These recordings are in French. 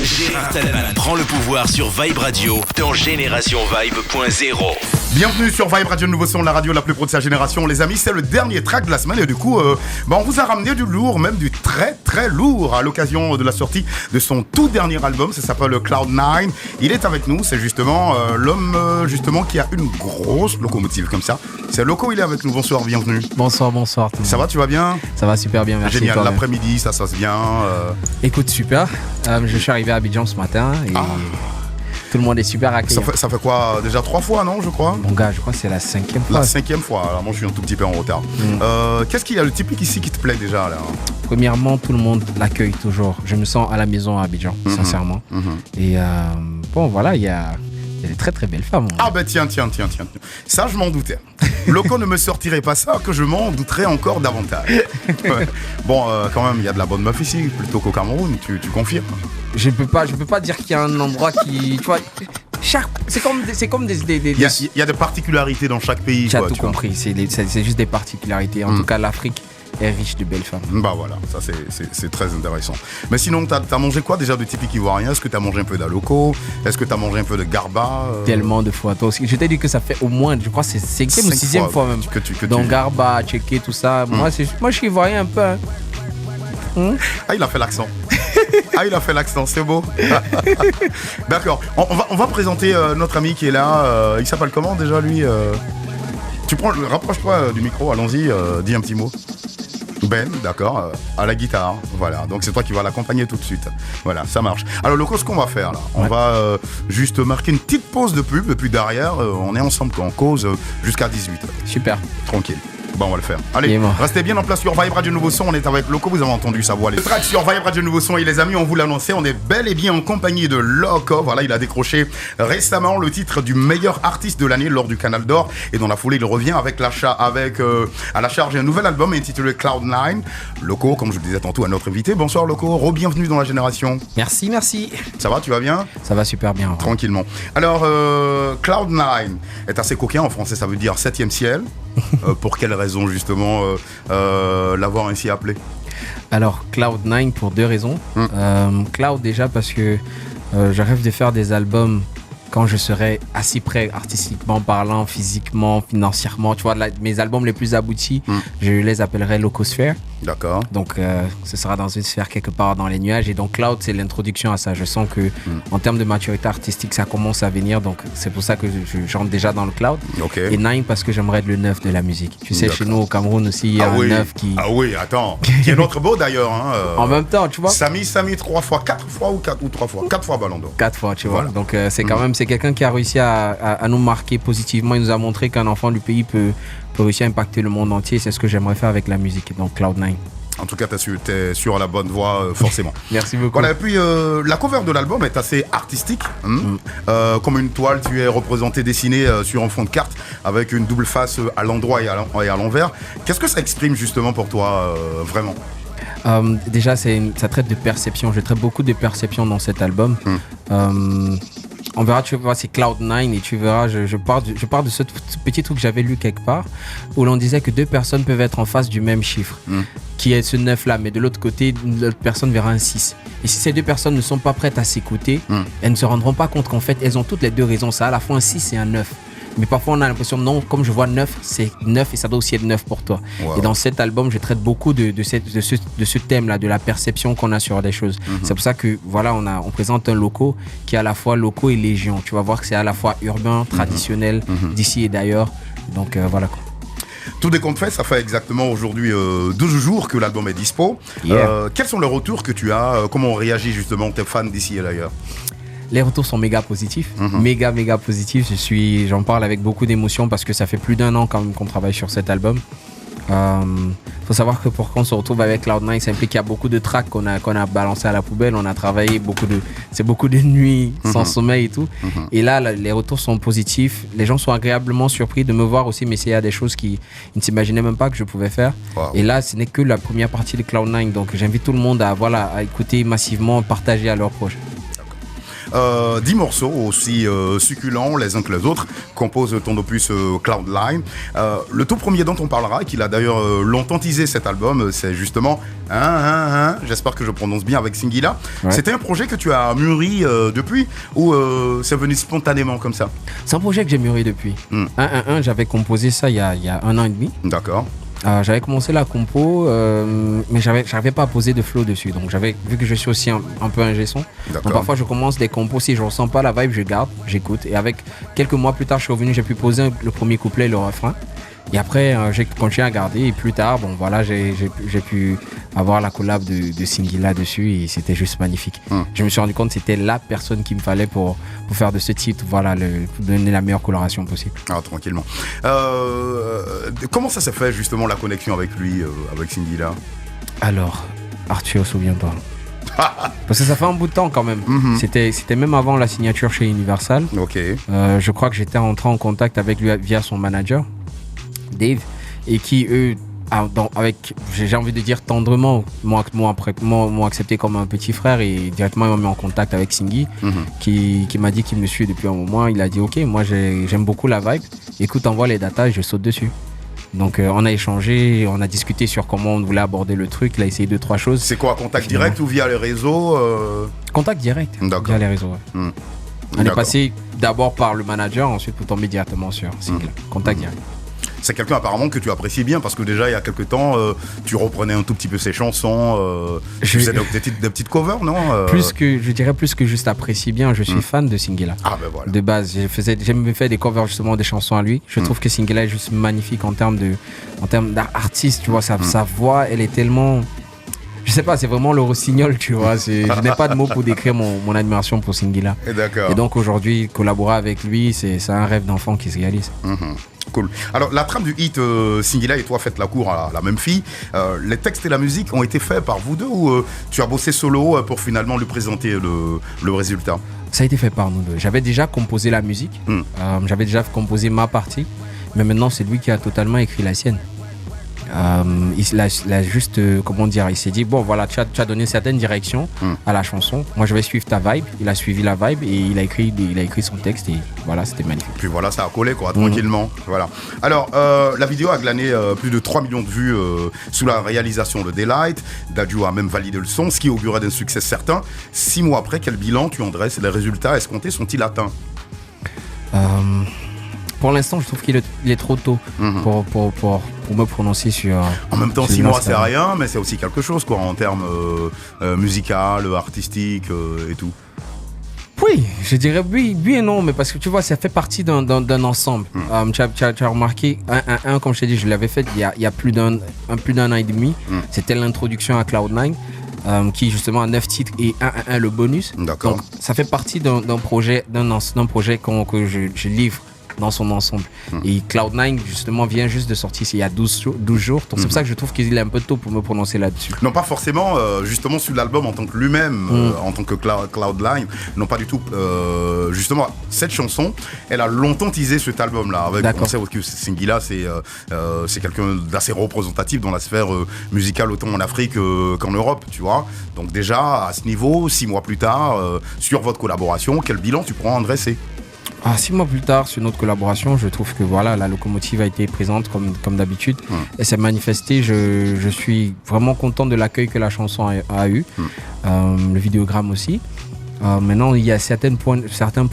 Gérard Talman prend le pouvoir sur Vibe Radio dans Génération Vibe.0. Bienvenue sur Vibe Radio, nouveau son, la radio la plus pro de sa génération. Les amis, c'est le dernier track de la semaine et du coup, on vous a ramené du lourd, même du très très lourd à l'occasion de la sortie de son tout dernier album. Ça s'appelle Cloud9. Il est avec nous, c'est justement l'homme justement qui a une grosse locomotive comme ça. C'est Loco, il est avec nous. Bonsoir, bienvenue. Bonsoir. Ça va, tu vas bien? Ça va super bien, merci. Génial, l'après-midi, ça se passe bien. Écoute, super. Je suis arrivé à Abidjan ce matin et tout le monde est super accueillant. Ça fait quoi? Déjà 3 fois, non, je crois? Mon gars, je crois que c'est la 5e fois. La 5e fois, alors moi je suis un tout petit peu en retard. Qu'est-ce qu'il y a le typique ici qui te plaît déjà là? Premièrement, tout le monde l'accueille toujours. Je me sens à la maison à Abidjan, sincèrement. Et bon, voilà, il y a des très très belles femmes. Ah ben tiens. Ça, je m'en doutais. Loco ne me sortirait pas ça, que je m'en douterais encore davantage. Ouais. Bon, quand même, il y a de la bonne meuf ici, plutôt qu'au Cameroun, tu confirmes? Je peux pas dire qu'il y a un endroit qui... Tu vois, c'est comme des Il y a des particularités dans chaque pays. Tu as tout compris, c'est juste des particularités. En tout cas, l'Afrique est riche de belles femmes. Bah voilà, ça c'est très intéressant. Mais sinon, t'as mangé quoi déjà de typique ivoirien? Est-ce que t'as mangé un peu d'aloco? Est-ce que t'as mangé un peu de garba? Tellement de fois. Toi aussi. Je t'ai dit que ça fait au moins, je crois que c'est 5e ou 6e fois même. Donc garba, tchéké, tout ça. Moi, je suis ivoirien un peu. Ah, il a fait l'accent. C'est beau. D'accord. On va présenter notre ami qui est là. Il s'appelle comment déjà lui? Rapproche-toi du micro, allons-y, dis un petit mot. Ben, d'accord, à la guitare, voilà, donc c'est toi qui vas l'accompagner tout de suite, voilà, ça marche. Alors Loco, ce qu'on va faire là, on va juste marquer une petite pause de pub, et puis derrière, on est ensemble, on cause jusqu'à 18h. Super. Tranquille. Bon, on va le faire. Allez, restez bien en place sur Vibe Radio Nouveau Son. On est avec Loco, vous avez entendu sa voix. Le track sur Vibe Radio Nouveau Son et les amis, on vous l'a annoncé, on est bel et bien en compagnie de Loco. Voilà, il a décroché récemment le titre du meilleur artiste de l'année lors du Canal d'Or. Et dans la foulée, il revient avec à la charge un nouvel album intitulé Cloud9. Loco, comme je le disais tantôt à notre invité. Bonsoir Loco, re-bienvenue dans la génération. Merci. Ça va, tu vas bien? Ça va super bien. Ouais. Tranquillement. Alors, Cloud9 est assez coquin, en français ça veut dire 7e ciel. Pour quelle raison justement l'avoir ainsi appelé? Alors Cloud9 pour 2 raisons. Cloud déjà parce que je rêve de faire des albums quand je serai assez prêt artistiquement parlant, physiquement, financièrement. Tu vois, mes albums les plus aboutis, je les appellerai Locosphère. D'accord. Donc ce sera dans une sphère quelque part dans les nuages. Et donc Cloud, c'est l'introduction à ça. Je sens que en termes de maturité artistique, ça commence à venir. Donc c'est pour ça que j'entre déjà dans le Cloud. Okay. Et 9 parce que j'aimerais être le 9 de la musique. Tu sais, chez nous au Cameroun aussi, il y a un 9 qui... Ah oui, attends. Qui est notre beau d'ailleurs. En même temps, tu vois. Samy 3 fois, 4 fois ou 3 fois? 4 fois Ballon d'Or. 4 fois, tu vois. Voilà. Donc c'est quand même, c'est quelqu'un qui a réussi à nous marquer positivement. Il nous a montré qu'un enfant du pays peut réussir à impacter le monde entier. C'est ce que j'aimerais faire avec la musique. Donc Cloud9. En tout cas, t'es sur la bonne voie, forcément. Merci beaucoup. Voilà, et puis la cover de l'album est assez artistique. Comme une toile, tu es représenté, dessiné sur un fond de carte avec une double face à l'endroit et à l'envers. Qu'est-ce que ça exprime justement pour toi, vraiment? Déjà, ça traite de perception. Je traite beaucoup de perception dans cet album. On verra, tu vois, c'est Cloud9 et tu verras, je pars de ce petit truc que j'avais lu quelque part où l'on disait que 2 personnes peuvent être en face du même chiffre, qui est ce 9 là, mais de l'autre côté, l'autre personne verra un 6. Et si ces 2 personnes ne sont pas prêtes à s'écouter, elles ne se rendront pas compte qu'en fait, elles ont toutes les 2 raisons. Ça a à la fois un 6 et un 9. Mais parfois, on a l'impression, non, comme je vois 9, c'est 9 et ça doit aussi être 9 pour toi. Wow. Et dans cet album, je traite beaucoup de ce thème-là, de la perception qu'on a sur des choses. C'est pour ça que, voilà, on présente un Loco qui est à la fois Loco et Légion. Tu vas voir que c'est à la fois urbain, traditionnel, d'ici et d'ailleurs. Donc, voilà quoi. Tout décompte fait, ça fait exactement aujourd'hui 12 jours que l'album est dispo. Quels sont les retours que tu as? Comment ont réagi justement tes fans d'ici et d'ailleurs? Les retours sont méga positifs, méga positifs. J'en parle avec beaucoup d'émotion parce que ça fait plus d'1 an quand même qu'on travaille sur cet album. Faut savoir que pour qu'on se retrouve avec Cloud9, ça implique qu'il y a beaucoup de tracks qu'on a balancé à la poubelle. On a travaillé beaucoup de nuits sans sommeil et tout. Et là, les retours sont positifs. Les gens sont agréablement surpris de me voir aussi m'essayer à des choses qu'ils ne s'imaginaient même pas que je pouvais faire. Wow. Et là, ce n'est que la première partie de Cloud9. Donc, j'invite tout le monde à écouter massivement, partager à leurs proches. 10 morceaux aussi succulents les uns que les autres composent ton opus Cloud9. Le tout premier dont on parlera, et qu'il a d'ailleurs longtemps teasé cet album, c'est justement j'espère que je prononce bien avec Singila. Ouais. C'était un projet que tu as mûri depuis ou c'est venu spontanément comme ça? C'est un projet que j'ai mûri depuis. J'avais composé ça il y a 1 an et demi. D'accord. J'avais commencé la compo, mais j'arrivais pas à poser de flow dessus. Donc vu que je suis aussi un peu ingé son, donc parfois je commence des compos, si je ressens pas la vibe, je garde, j'écoute. Et avec quelques mois plus tard, je suis revenu, j'ai pu poser le premier couplet et le refrain. Et après, j'ai continué à garder. Et plus tard, bon voilà, j'ai pu avoir la collab de Singila dessus et c'était juste magnifique. Je me suis rendu compte que c'était la personne qu'il me fallait pour faire de ce titre, voilà, pour donner la meilleure coloration possible. Ah, tranquillement. Comment ça s'est fait justement la connexion avec lui, avec Singila? Alors, Arthur, souviens-toi. Parce que ça fait un bout de temps quand même. C'était même avant la signature chez Universal. Ok. Je crois que j'étais entré en contact avec lui via son manager, Dave, et qui eux j'ai envie de dire tendrement m'ont accepté comme un petit frère et directement ils m'ont mis en contact avec Singy qui m'a dit qu'il me suit depuis un moment. Il a dit ok, moi j'aime beaucoup la vibe, écoute, envoie les datas et je saute dessus. Donc on a échangé, on a discuté sur comment on voulait aborder le truc. Il a essayé 2-3 choses. C'est quoi, contact direct ou via les réseaux Contact direct, via les réseaux, ouais. On est passé d'abord par le manager, ensuite pour tomber directement sur Singy. Contact direct. C'est quelqu'un apparemment que tu apprécies bien parce que déjà il y a quelques temps tu reprenais un tout petit peu ses chansons, tu faisais des petites covers, non Je dirais plus que juste apprécie bien, je suis fan de Singila. Ah ben voilà. De base, j'ai même fait des covers justement des chansons à lui. Je trouve que Singila est juste magnifique en termes d'artiste, tu vois, sa voix, elle est tellement... Je sais pas, c'est vraiment le rossignol, tu vois. Je n'ai pas de mots pour décrire mon admiration pour Singila. D'accord. Et donc aujourd'hui, collaborer avec lui, c'est un rêve d'enfant qui se réalise. Cool. Alors la trame du hit Singila et toi faites la cour à la même fille. Les textes et la musique ont été faits par vous deux ou tu as bossé solo pour finalement lui présenter le résultat? Ça a été fait par nous deux. J'avais déjà composé la musique, j'avais déjà composé ma partie, mais maintenant c'est lui qui a totalement écrit la sienne. Il a juste, comment dire, il s'est dit bon voilà, tu as donné certaines directions à la chanson, moi je vais suivre ta vibe. Il a suivi la vibe et il a écrit son texte et voilà, c'était magnifique. Puis voilà, ça a collé quoi, tranquillement. Voilà. Alors la vidéo a glané plus de 3 millions de vues sous la réalisation de Daylight. Dadju a même validé le son, ce qui augurait d'un succès certain. 6 mois après, quel bilan tu en dresses? Les résultats escomptés sont-ils atteints? Pour l'instant, je trouve qu'il est trop tôt pour me prononcer sur... En même temps, 6 mois, c'est rien, mais c'est aussi quelque chose, quoi, en termes musical, artistique et tout. Oui, je dirais oui et non, mais parce que tu vois, ça fait partie d'un ensemble. Tu as remarqué, comme je t'ai dit, je l'avais fait il y a plus d'un an et demi. C'était l'introduction à Cloud9. Qui justement a 9 titres et le bonus. D'accord. Donc ça fait partie d'un projet que je livre dans son ensemble. Et Cloud9 justement vient juste de sortir il y a 12 jours. Donc c'est pour ça que je trouve qu'il est un peu tôt pour me prononcer là-dessus. Non, pas forcément justement sur l'album en tant que lui-même, en tant que Cloud9. Non, pas du tout. Justement, cette chanson, elle a longtemps teasé cet album-là. On sait que Singila, c'est quelqu'un d'assez représentatif dans la sphère musicale, autant en Afrique qu'en Europe, tu vois. Donc déjà, à ce niveau, 6 mois plus tard, sur votre collaboration, quel bilan tu prends à en dresser? 6 mois plus tard, sur notre collaboration, je trouve que voilà, la locomotive a été présente comme d'habitude. Elle s'est manifestée. Je suis vraiment content de l'accueil que la chanson a eu. Le vidéogramme aussi. Maintenant, il y a certains points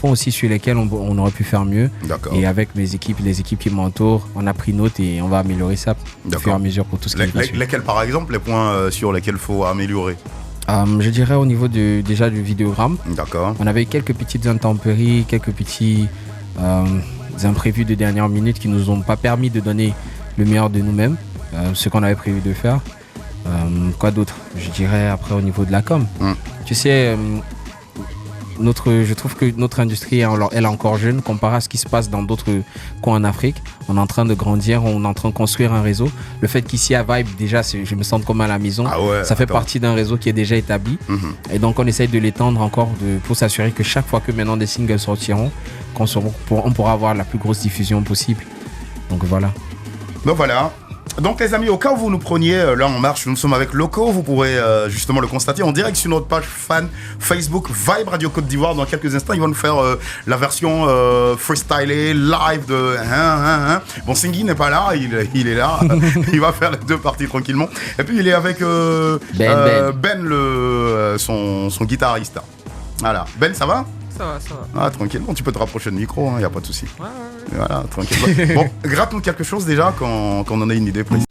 aussi sur lesquels on aurait pu faire mieux. Et avec les équipes qui m'entourent, on a pris note et on va améliorer ça au fur et à mesure pour tout ce qui est dessus. Lesquels, par exemple, les points sur lesquels il faut améliorer? Je dirais au niveau déjà du vidéogramme. D'accord. On avait quelques petites intempéries, quelques petits imprévus de dernière minute qui nous ont pas permis de donner le meilleur de nous-mêmes, ce qu'on avait prévu de faire. Quoi d'autre? Je dirais après au niveau de la com. Tu sais, je trouve que notre industrie, elle est encore jeune comparé à ce qui se passe dans d'autres coins en Afrique. On est en train de grandir, on est en train de construire un réseau. Le fait qu'ici à Vibe, déjà, je me sens comme à la maison. Ça fait partie d'un réseau qui est déjà établi. Et donc, on essaye de l'étendre encore pour s'assurer que chaque fois que maintenant des singles sortiront, on pourra avoir la plus grosse diffusion possible. Donc voilà. Donc voilà. Donc les amis, au cas où vous nous preniez là en marche, nous sommes avec Loco, vous pourrez justement le constater en direct sur notre page fan Facebook Vibe Radio Côte d'Ivoire. Dans quelques instants, il va nous faire la version freestylée, live de Bon, Singhi n'est pas là, il est là, il va faire les deux parties tranquillement. Et puis il est avec Ben son guitariste. Voilà. Ben, ça va? Ça va. Ah, tranquille. Bon, tu peux te rapprocher de micro, il n'y a pas de souci. Ouais. Voilà, tranquille. Bon, gratte-nous quelque chose déjà quand on en a une idée précise.